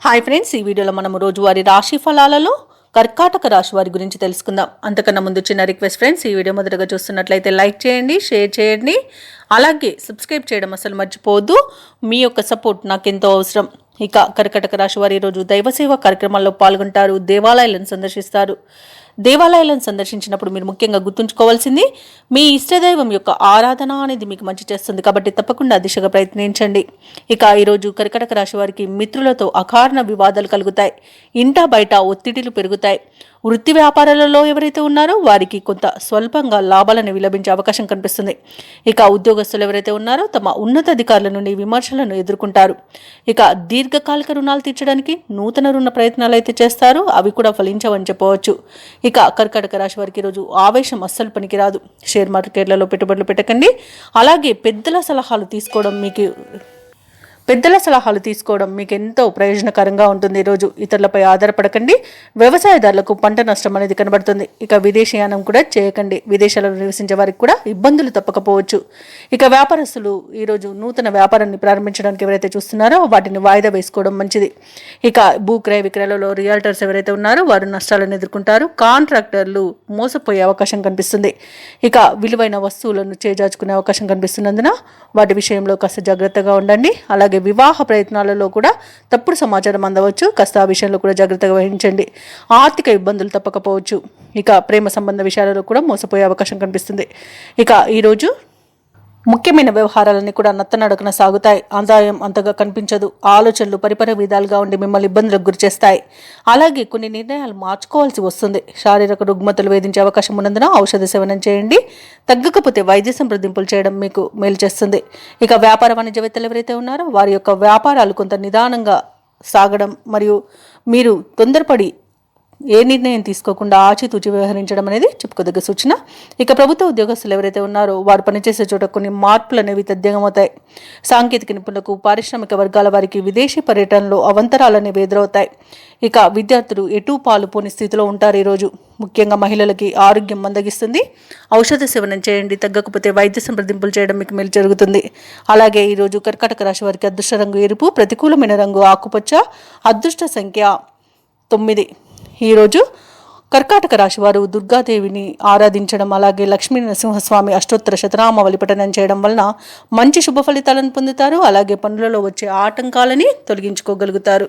Hi friends, ఈ వీడియోలో మనం రోజువారీ రాశి ఫలాలలో కర్కాటక రాశి వారి గురించి తెలుసుకుందాం. అంతకన్నా ముందు చిన్న రిక్వెస్ట్ ఫ్రెండ్స్, ఈ వీడియో మొదటగా చూస్తున్నట్లయితే లైక్ చేయండి, షేర్ చేయండి, అలాగే సబ్స్క్రైబ్ చేయడం అసలు మర్చిపోవద్దు. మీ యొక్క సపోర్ట్ నాకెంతో అవసరం. ఇక కర్కాటక రాశి వారు ఈరోజు దైవసేవ కార్యక్రమాల్లో పాల్గొంటారు, దేవాలయాలను సందర్శిస్తారు. దేవాలయాలను సందర్శించినప్పుడు మీరు ముఖ్యంగా గుర్తుంచుకోవాల్సింది, మీ ఇష్టదైవం యొక్క ఆరాధన అనేది మీకు మంచి చేస్తుంది కాబట్టి తప్పకుండా దిశగా ప్రయత్నించండి. ఇక ఈరోజు కర్కాటక రాశి వారికి మిత్రులతో అకారణ వివాదాలు కలుగుతాయి, ఇంటా బయట ఒత్తిడిలు పెరుగుతాయి. వృత్తి వ్యాపారాలలో ఎవరైతే ఉన్నారో వారికి కొంత స్వల్పంగా లాభాలను విలభించే అవకాశం కనిపిస్తుంది. ఇక ఉద్యోగస్తులు ఎవరైతే ఉన్నారో తమ ఉన్నతాధికారుల నుండి విమర్శలను ఎదుర్కొంటారు. ఇక దీర్ఘకాలిక రుణాలు తీర్చడానికి నూతన రుణ ప్రయత్నాలు అయితే చేస్తారు, అవి కూడా ఫలించవని చెప్పవచ్చు. ఇక కర్కాటక రాశి వారికి ఈరోజు ఆవేశం అస్సలు పనికిరాదు. షేర్ మార్కెట్లలో పెట్టుబడులు పెట్టకండి. అలాగే పెద్దల సలహాలు తీసుకోవడం మీకు ఎంతో ప్రయోజనకరంగా ఉంటుంది. ఈరోజు ఇతరులపై ఆధారపడకండి. వ్యవసాయదారులకు పంట నష్టం అనేది కనబడుతుంది. ఇక విదేశీయానం కూడా చేయకండి. విదేశాలలో నివసించే వారికి కూడా ఇబ్బందులు తప్పకపోవచ్చు. ఇక వ్యాపారస్తులు ఈరోజు నూతన వ్యాపారాన్ని ప్రారంభించడానికి ఎవరైతే చూస్తున్నారో వాటిని వాయిదా వేసుకోవడం మంచిది. ఇక భూక్రయ విక్రయాలలో రియాల్టర్స్ ఎవరైతే ఉన్నారో వారు నష్టాలను ఎదుర్కొంటారు. కాంట్రాక్టర్లు మోసపోయే అవకాశం కనిపిస్తుంది. ఇక విలువైన వస్తువులను చేజార్చుకునే అవకాశం కనిపిస్తున్నందున వాటి విషయంలో కాస్త జాగ్రత్తగా ఉండండి. అలాగే వివాహ ప్రయత్నాలలో కూడా తప్పుడు సమాచారం అందవచ్చు, కాస్త ఆ విషయంలో కూడా జాగ్రత్తగా వహించండి. ఆర్థిక ఇబ్బందులు తప్పకపోవచ్చు. ఇక ప్రేమ సంబంధ విషయాలలో కూడా మోసపోయే అవకాశం కనిపిస్తుంది. ఇక ఈరోజు ముఖ్యమైన వ్యవహారాలన్నీ కూడా నత్తనడకన సాగుతాయి. ఆదాయం అంతగా కనిపించదు. ఆలోచనలు పరిపరి విధాలుగా ఉండి మిమ్మల్ని ఇబ్బందులకు గురిచేస్తాయి. అలాగే కొన్ని నిర్ణయాలు మార్చుకోవాల్సి వస్తుంది. శారీరక రుగ్మతలు వేధించే అవకాశం ఉన్నందున ఔషధ సేవనం చేయండి. తగ్గకపోతే వైద్య సంప్రదింపులు చేయడం మీకు మేలు చేస్తుంది. ఇక వ్యాపార వాణిజ్యవేత్తలు ఎవరైతే ఉన్నారో వారి యొక్క వ్యాపారాలు కొంత నిదానంగా సాగడం మరియు మీరు తొందరపడి ఏ నిర్ణయం తీసుకోకుండా ఆచితూచి వ్యవహరించడం అనేది చెప్పుకోదగ్గ సూచన. ఇక ప్రభుత్వ ఉద్యోగస్తులు ఎవరైతే ఉన్నారో వారు పనిచేసే చోట కొన్ని మార్పులు అనేవి తథ్యమవుతాయి. సాంకేతిక నిపుణులకు, పారిశ్రామిక వర్గాల వారికి విదేశీ పర్యటనలో అవంతరాలు అనేవి ఎదురవుతాయి. ఇక విద్యార్థులు ఎటూ పాలు పోని స్థితిలో ఉంటారు. ఈరోజు ముఖ్యంగా మహిళలకి ఆరోగ్యం మందగిస్తుంది. ఔషధ సేవనం చేయండి. తగ్గకపోతే వైద్య సంప్రదింపులు చేయడం మీకు మేలు జరుగుతుంది. అలాగే ఈరోజు కర్కాటక రాశి వారికి అదృష్ట రంగు ఎరుపు, ప్రతికూలమైన రంగు ఆకుపచ్చ, అదృష్ట సంఖ్య 9. ఈరోజు కర్కాటక రాశి వారు దుర్గాదేవిని ఆరాధించడం, అలాగే లక్ష్మీ నరసింహస్వామి అష్టోత్తర శతనామావళి పఠనం చేయడం వలన మంచి శుభ ఫలితాలను పొందుతారు. అలాగే పనులలో వచ్చే ఆటంకాలని తొలగించుకోగలుగుతారు.